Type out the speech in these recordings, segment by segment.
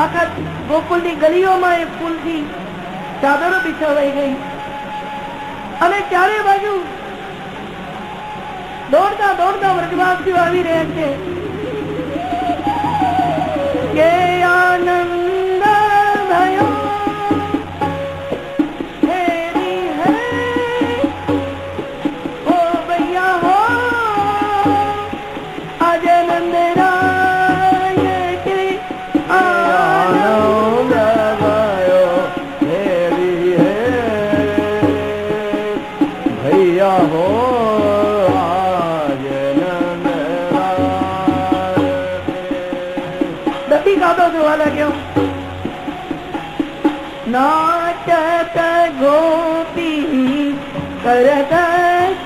આખા ગોકુલની ગલીઓમાં એ ફૂલથી ચાદરો બિછાવાઈ ગઈ અને ચારે બાજુ દોડતા દોડતા વ્રજવાસીઓ આવી રહ્યા છે કે આનંદ ભયો नाटक गोपी करत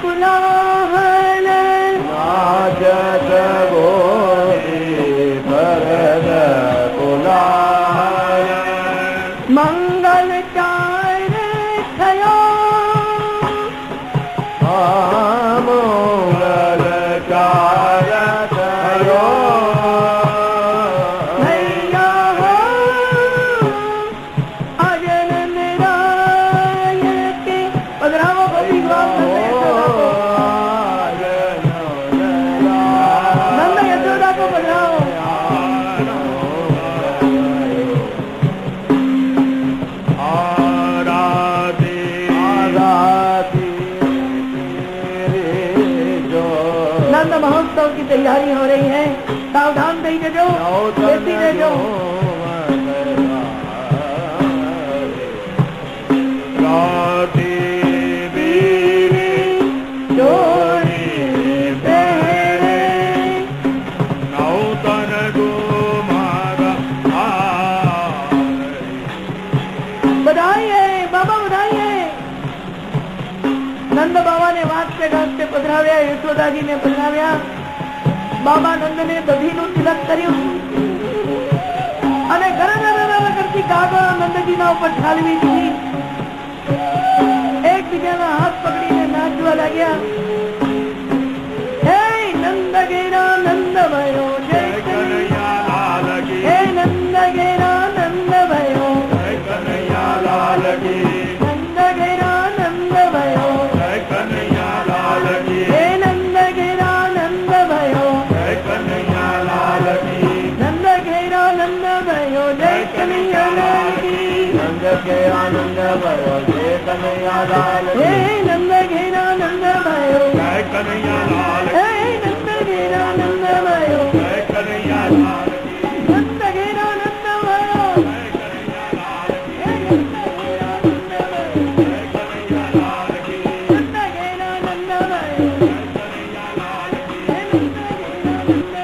कुलाहल नाटक गोपी करत कुलाहल मंगल चार थयो मंगल चार थयो की तैयारी हो रही है। सावधान नहीं जजो, देती जजो। बधाइए बाबा, बधाइए। नंद बाबा ने वास्ते गास्ते पधराव्या, यशोदाजी ने पधराव्या। बाबा नंद ने दधीનું તિલક કર્યું અને ગરગર કરતી ગાગો નંદજીના ઉપર ઠાલવી દીધી। એકબીજાના હાથ પકડીને નાચવા લાગ્યા। હે નંદ ઘેરા નંદ ભયો જય કનૈયા લાલ કી, હે નંદ ઘેરા નંદ ભયો જય કનૈયા લાલ કી, નંદ ઘેરા નંદ ભયો જય કનૈયા લાલ કી, હે નંદ ઘેરા નંદ ભયો कन्हैया लाल की, नंद घेरा नंद भयो जय कन्हैया लाल की, नंद के आनंद भयो जय कन्हैया लाल की, हे नंद घेरा नंद भयो जय कन्हैया लाल की, हे नंद घेरा नंद भयो जय कन्हैया लाल की, नंद घेरा नंद भयो जय कन्हैया लाल की, हे नंद घेरा नंद भयो जय कन्हैया लाल की, नंद घेरा नंद भयो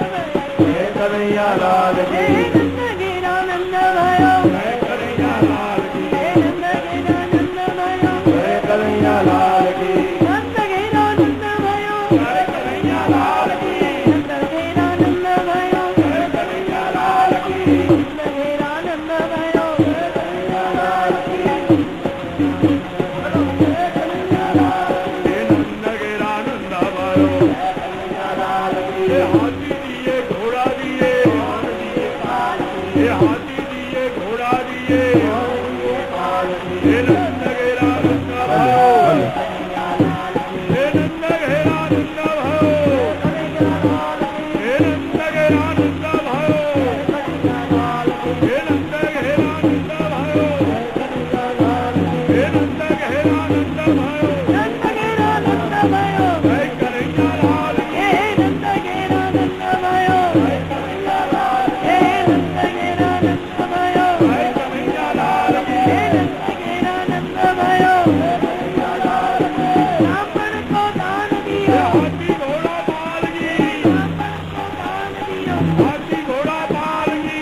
कन्हैया लाल की, नंद घेरा नंद भयो जय कन्हैया लाल की, नंद घेरा नंद भयो जय कन्हैया लाल की, नंद घेरा नंद भयो जय कन्हैया लाल की, नंद घेरा नंद भयो जय कन्हैया लाल की, नंद घेरा नंद भयो जय कन्हैया लाल की, नंद घेरा नंद भयो कन्हैया लाल की, हाथी दिए घोड़ा दिए, हाथी दिए घोड़ा दिए, नंद घेरा नंद भयो, नंद घेरा नंद भयो, नंद घेरा नंद भयो, नंद घेरा नंद भयो, नंद घेरा नंद भयो, नंद घेरा नंद भयो जय कन्हैया लाल की, नंद घेरा नंद भयो जय कन्हैया लाल की, नंद घेरा नंद भयो जय कन्हैया लाल की, नंद घेरा नंद भयो जय कन्हैया लाल की, रावण को दान दिया हाथी घोड़ा पाल की, रावण को दान दिया हाथी घोड़ा पाल की,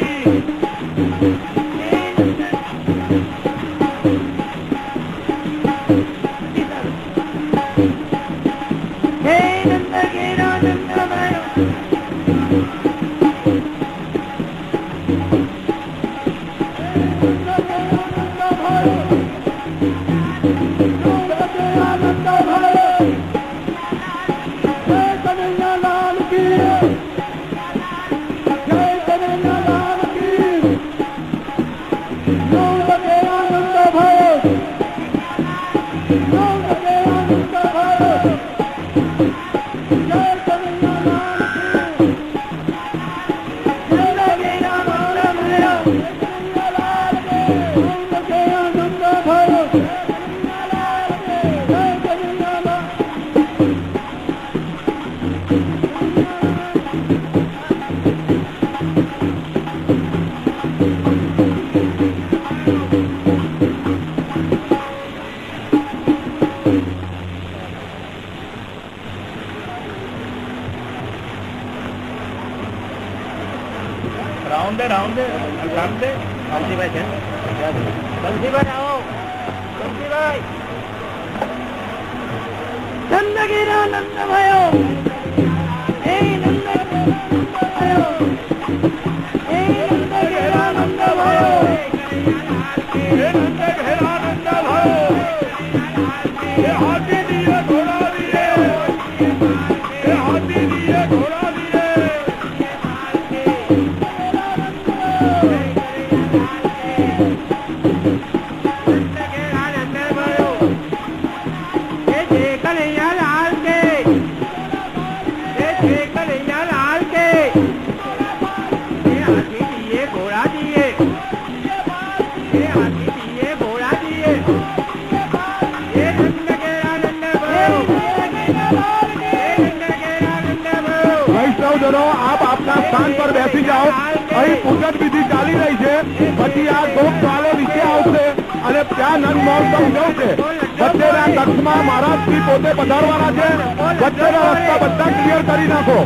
हे नंद घेरा नंद भयो, नंद भयो जय कन्हैया लाल की, जय कन्हैया लाल की, રાઉન્ડે રાઉન્ડે રાઉન્ડે બંસીભાઈ છે બંસીભાઈ આવો બંસીભાઈ નંદગીરા નંદભાયો હે નંદગીરા હે નંદગીરા નંદભાયો હે નંદગીરા નંદભાયો હે હાથી દિયે ઘોડા દિયે હે હાથી દિયે ઘોડા દિયે आप अपना स्थान पर बैसी जाओ अहीं पूजन विधि चाली रही है पछी आ गोपवालो नीचे आवशे अने त्या नंद महोत्सव उजवशे वच्चेना कक्षमां महाराजश्री पोते पधारवाना छे वच्चेना रस्ता बधा क्लियर करी नाखो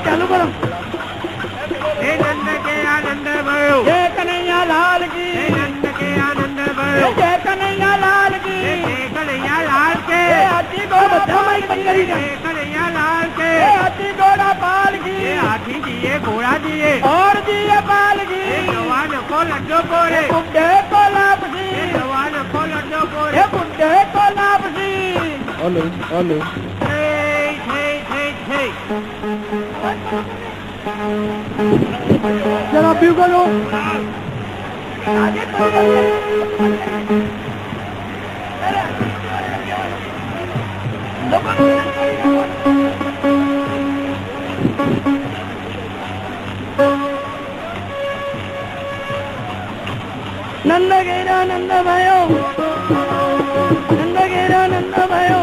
चालू करो हे नंद के आनंद भयो जय कन्हैया लाल की हे नंद के आनंद भयो जय कन्हैया लाल की जय कन्हैया लाल के हाथी को बच्चा माइक बंद करी जय कन्हैया लाल के हाथी घोड़ा पाल की हाथी दिए घोड़ा दिए और दिए पाल की जवान को लड्डू पोरे बुड्ढे को लापसी जवान को लड्डू पोरे बुड्ढे को लापसी हेलो हेलो जरा व्यू करो नंदगेरा नंद भयो नंदगेरा नंद भयो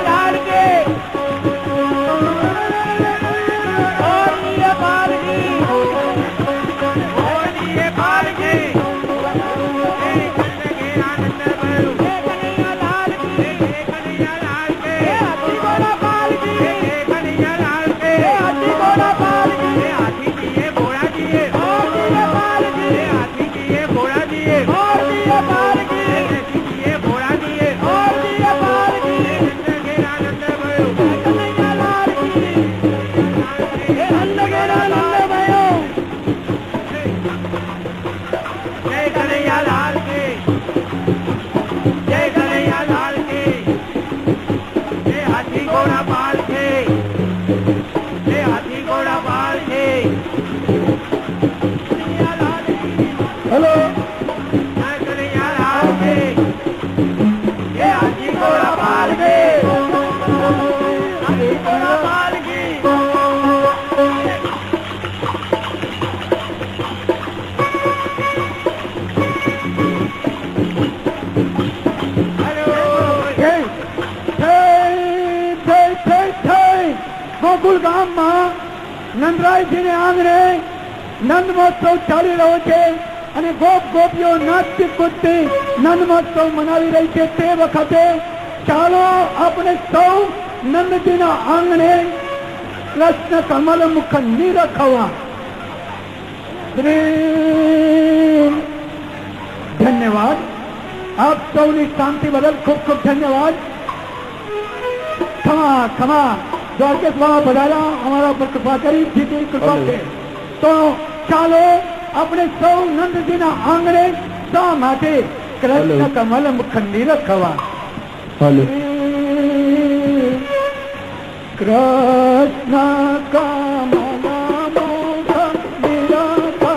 लाल के ગોકુલ ગામમાં નંદરાયજીને આંગણે નંદ મહોત્સવ ચાલી રહ્યો છે અને ગોપ ગોપીઓ નાચતી કૂદતી નંદ મહોત્સવ મનાવી રહી છે તે વખતે ચાલો આપણે સૌ નંદજીના આંગણે કૃષ્ણ કમલ મુખ નિરખવા ધન્યવાદ આપ સૌની શાંતિ બદલ ખૂબ ખૂબ ધન્યવાદ. ખમા ખમા દ્વારકેશ બાબા પધાર્યા, અમારા ઉપર કૃપા કરી, જીતી કૃપા છે. તો ચાલો આપણે સૌ નંદજીના આંગણે શા માટે કૃષ્ણ કમલ મુખ નિરખવા. કૃષ્ણ કમલ મુખ નિરખવા.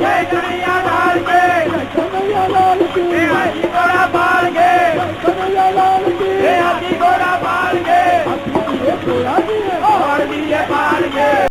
जय कन्हैया लाल के